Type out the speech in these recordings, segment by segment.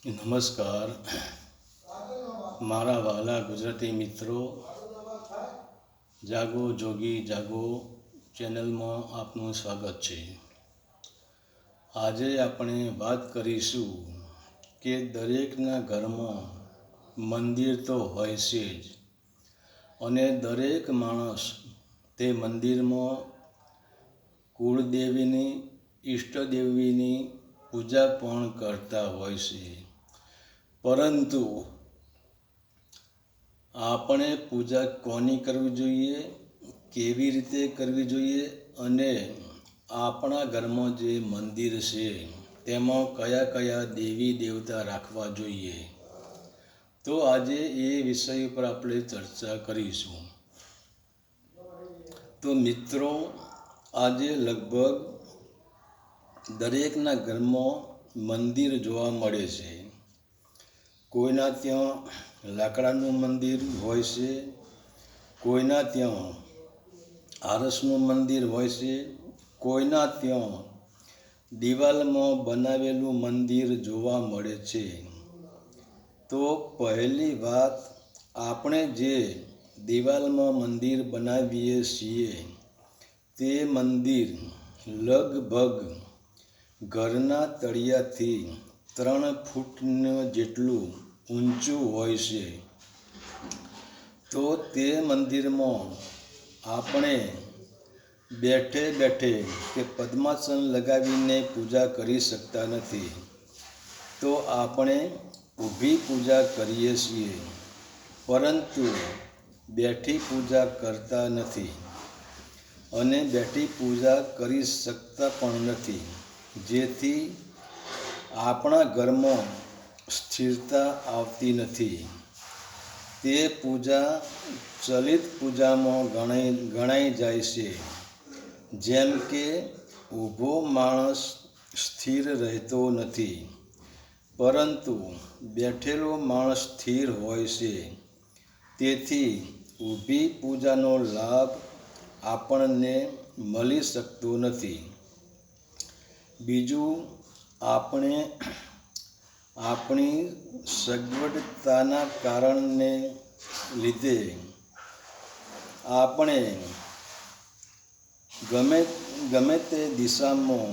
નમસ્કાર મારા વહાલા ગુજરાતી મિત્રો, જાગો જોગી જાગો ચેનલમાં આપનું સ્વાગત છે. આજે આપણે વાત કરીશું કે દરેકના ઘરમાં મંદિર તો હોય છે જ, અને દરેક માણસ તે મંદિરમાં કુળદેવીની, ઈષ્ટદેવીની પૂજા પણ કરતા હોય છે. પરંતુ આપણે પૂજા કોની કરવી જોઈએ, કેવી રીતે કરવી જોઈએ, અને આપણા ઘરમાં જે મંદિર છે તેમાં કયા કયા દેવી દેવતા રાખવા જોઈએ, તો આજે એ વિષય ઉપર આપણે ચર્ચા કરીશું. તો મિત્રો, આજે લગભગ દરેકના ઘરમાં મંદિર જોવા મળે છે. કોઈના ત્યાં લાકડાનું મંદિર હોય છે, કોઈના ત્યાં આરસનું મંદિર હોય છે, કોઈના ત્યાં દિવાલમાં બનાવેલું મંદિર જોવા મળે છે. તો પહેલી વાત, આપણે જે દિવાલમાં મંદિર બનાવીએ છીએ તે મંદિર લગભગ ઘરના તળિયાથી 3 ફૂટનું જેટલું ઊંચું હોય છે. તો તે મંદિરમાં આપણે બેઠે બેઠે કે પદ્માસન લગાવીને પૂજા કરી શકતા નથી. તો આપણે ઊભી પૂજા કરીએ છીએ, પરંતુ બેઠી પૂજા કરતા નથી, અને બેઠી પૂજા કરી શકતા પણ નથી, જેથી આપણા ઘરમાં સ્થિરતા આવતી નથી. તે પૂજા ચલિત પૂજામાં ગણાઈ જાય છે. જેમ કે ઊભો માણસ સ્થિર રહેતો નથી, પરંતુ બેઠેલો માણસ સ્થિર હોય છે. તેથી ઊભી પૂજાનો લાભ આપણને મળી શકતો નથી. બીજું, આપણે આપણી સગવડતાના કારણને લીધે આપણે ગમે તે દિશામાં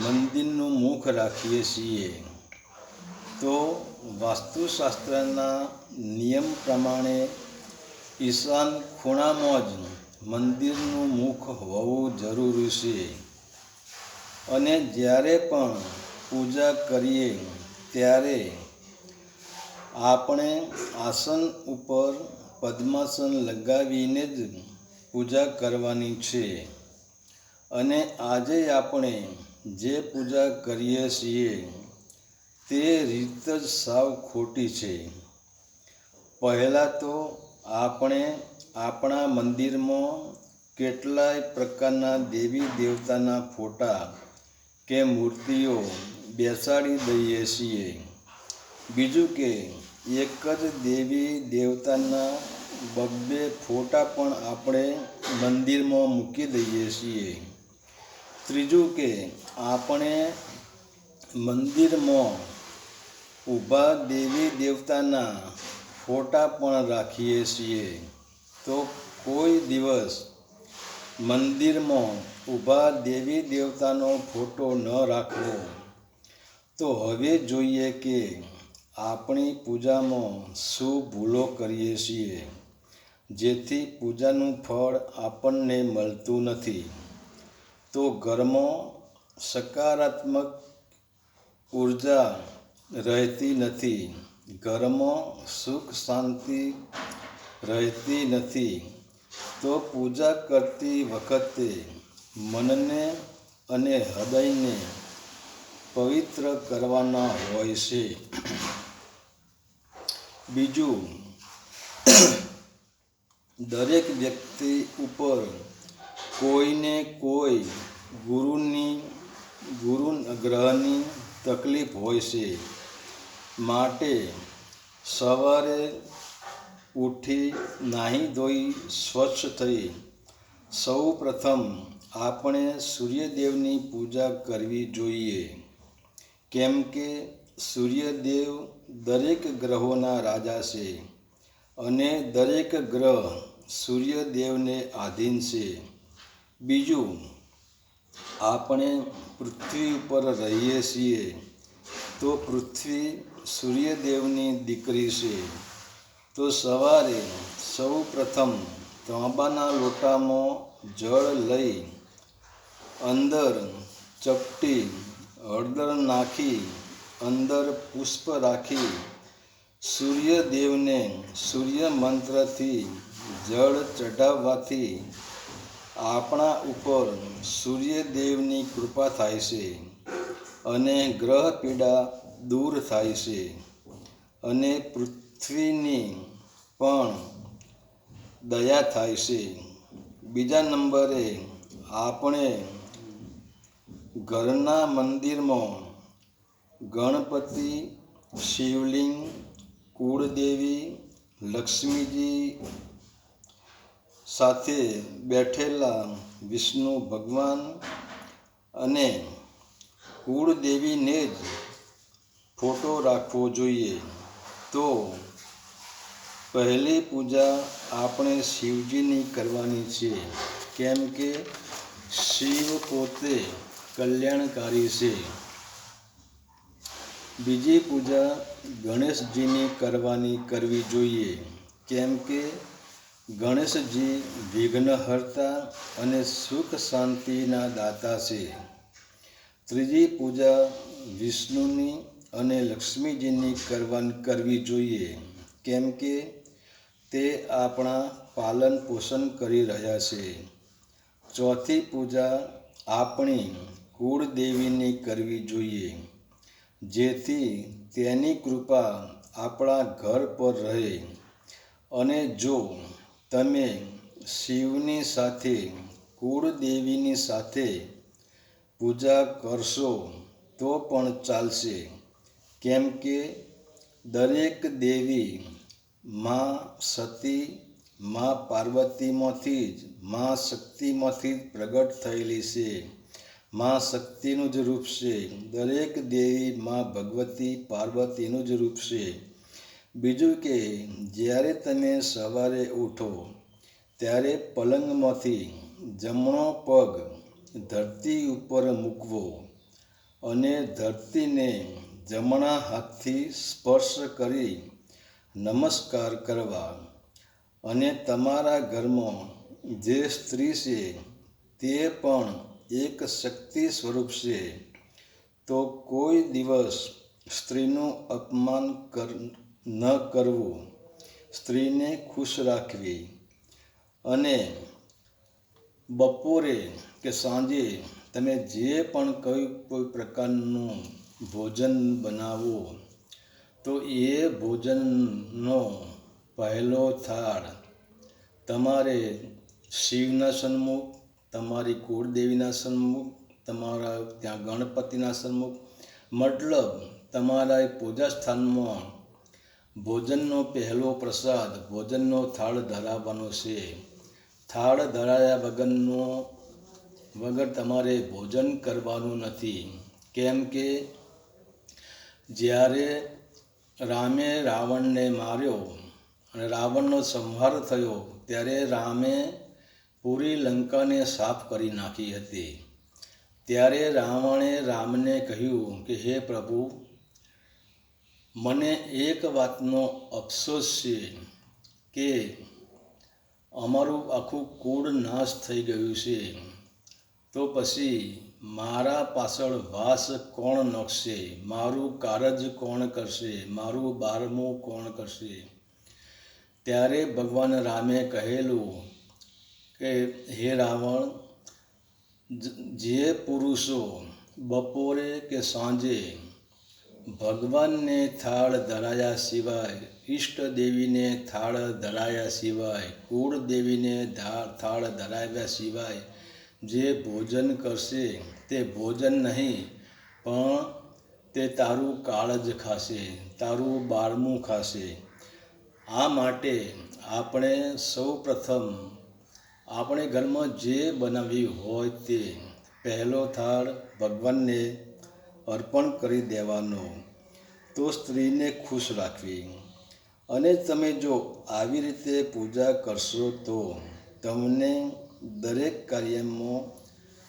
મંદિરનું મુખ રાખીએ છીએ. તો વાસ્તુશાસ્ત્રના નિયમ પ્રમાણે ઈશાન ખૂણામાં જ મંદિરનું મુખ હોવું જરૂરી છે. અને જ્યારે પણ પૂજા કરીએ ત્યારે આપણે આસન ઉપર પદ્માસન લગાવીને જ પૂજા કરવાની છે. અને આજે આપણે જે પૂજા કરીએ છીએ તે રીત જ સાવ ખોટી છે. પહેલાં તો આપણે આપણા મંદિરમાં કેટલાય પ્રકારના દેવી દેવતાના ફોટા કે મૂર્તિઓ બેસાડી દઈએ છીએ. બીજું કે એક જ દેવી દેવતાના 2 ફોટા પણ આપણે મંદિરમાં મૂકી દઈએ છીએ. ત્રીજું કે આપણે મંદિરમાં ઊભા દેવી દેવતાના ફોટા પણ રાખીએ છીએ. તો કોઈ દિવસ મંદિરમાં ઊભા દેવી દેવતાનો ફોટો ન રાખવો. તો હવે જોઈએ કે આપણી પૂજામાં શું ભૂલો કરીએ છીએ, જેથી પૂજાનું ફળ આપણને મળતું નથી. તો ઘરમાં સકારાત્મક ઉર્જા રહેતી નથી, ઘરમાં સુખ શાંતિ રહેતી નથી. તો પૂજા કરતી વખતે મનને અને હૃદયને પવિત્ર કરવાના હોય છે. બીજું, દરેક વ્યક્તિ ઉપર કોઈને કોઈ ગ્રહની તકલીફ હોય છે. માટે સવારે ઉઠી નાહી ધોઈ સ્વચ્છ થઈ સૌ પ્રથમ આપણે સૂર્યદેવની પૂજા કરવી જોઈએ. કેમ કે સૂર્યદેવ દરેક ગ્રહોના રાજા છે અને દરેક ગ્રહ સૂર્યદેવને આધીન છે. બીજું, આપણે પૃથ્વી ઉપર રહીએ છીએ તો પૃથ્વી સૂર્યદેવની દીકરી છે. તો સવારે સૌ પ્રથમ તાંબાના લોટામાં જળ લઈ અંદર ચપટી હળદર નાખી અંદર પુષ્પ રાખી સૂર્યદેવને સૂર્ય મંત્રથી જળ ચઢાવવાથી આપણા ઉપર સૂર્યદેવની કૃપા થાય છે અને ગ્રહ પીડા દૂર થાય છે અને પૃથ્વીની પણ દયા થાય છે. બીજા નંબરે આપણે ઘરના મંદિરમાં ગણપતિ, શિવલિંગ, કુળદેવી, લક્ષ્મીજી સાથે બેઠેલા વિષ્ણુ ભગવાન અને કુળદેવીને જ ફોટો રાખવો જોઈએ. તો પહેલી પૂજા આપણે શિવજીની કરવાની છે, કેમ કે શિવ પોતે કલ્યાણકારી છે. બીજી પૂજા ગણેશજીની કરવી જોઈએ, કેમ કે ગણેશજી વિઘ્નહર્તા અને સુખ શાંતિના દાતા છે. ત્રીજી પૂજા વિષ્ણુની અને લક્ષ્મીજીની કરવી જોઈએ, કેમ કે તે આપણા પાલન પોષણ કરી રહ્યા છે. ચોથી પૂજા આપણી કુળદેવીની કરવી જોઈએ, જેથી તેની કૃપા આપણા ઘર પર રહે. અને જો તમે શિવની સાથે કુળદેવીની સાથે પૂજા કરશો તો પણ ચાલશે, કેમ કે દરેક દેવી મા સતી, મા પાર્વતીમાંથી જ મા શક્તિમાંથી જ પ્રગટ થયેલી છે. મા શક્તિનું જ રૂપ છે. દરેક દેવી મા ભગવતી પાર્વતીનું જ રૂપ છે. બીજું કે જ્યારે તમે સવારે ઉઠો ત્યારે પલંગમાંથી જમણો પગ ધરતી ઉપર મૂકવો અને ધરતીને જમણા હાથથી સ્પર્શ કરી નમસ્કાર કરવા. અને તમારા ઘરમાં જે સ્ત્રી છે તે પણ એક શક્તિ સ્વરૂપ છે. તો કોઈ દિવસ સ્ત્રીનું અપમાન ન કરવું, સ્ત્રીને ખુશ રાખવી. અને બપોરે કે સાંજે તમે જે પણ કોઈ પ્રકારનું ભોજન બનાવો તો એ ભોજનનો પહેલો થાળ તમારે શિવના સન્મુખ, તમારી કુળદેવીના સન્મુખ, તમારા ત્યાં ગણપતિના સન્મુખ, મતલબ તમારા પૂજા સ્થાનમાં ભોજનનો પહેલો પ્રસાદ, ભોજનનો થાળ ધરાવવાનો છે. થાળ ધરાયા વગર તમારે ભોજન કરવાનું નથી, કેમ કે જ્યારે રામે રાવણને માર્યો અને રાવણનો સંહાર થયો ત્યારે રામે પૂરી લંકાને સાફ કરી નાખી હતી. ત્યારે રાવણે રામને કહ્યું કે હે પ્રભુ, મને એક વાતનો અફસોસ છે કે અમારું આખું કુળ નાશ થઈ ગયું છે. તો પછી મારા પાછળ વાસ કોણ નાખશે? મારું કારજ કોણ કરશે? મારું બારમું કોણ કરશે? ત્યારે ભગવાન રામે કહેલું કે હે રાવણ, જે પુરુષો બપોરે કે સાંજે ભગવાનને થાળ ધરાયા સિવાય, ઈષ્ટદેવીને થાળ ધરાયા સિવાય, કુળદેવીને થાળ ધરાવ્યા સિવાય જે ભોજન કરશે તે ભોજન નહીં, પણ તે તારું કાળજ ખાશે, તારું બારમું ખાશે. આ માટે આપણે સૌ પ્રથમ આપણે ઘરમાં જે બનાવ્યું હોય તે પહેલો થાળ ભગવાનને અર્પણ કરી દેવાનો. તો સ્ત્રીને ખુશ રાખવી. અને તમે જો આવી રીતે પૂજા કરશો તો તમને દરેક કાર્યમાં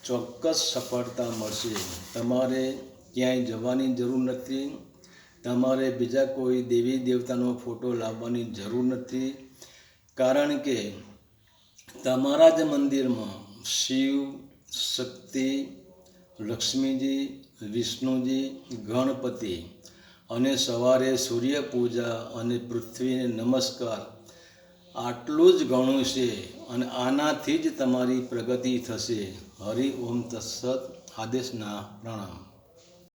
ચોક્કસ સફળતા મળશે. તમારે ક્યાંય જવાની જરૂર નથી. તમારે બીજા કોઈ દેવી દેવતાનો ફોટો લાવવાની જરૂર નથી. કારણ કે તમારા જ મંદિરમાં શિવ, શક્તિ, લક્ષ્મીજી, વિષ્ણુજી, ગણપતિ અને સવારે સૂર્ય પૂજા અને પૃથ્વીને નમસ્કાર આટલું જ ઘણું છે અને આનાથી જ તમારી પ્રગતિ થશે. હરિ ઓમ તત્સત. આદેશના પ્રણામ.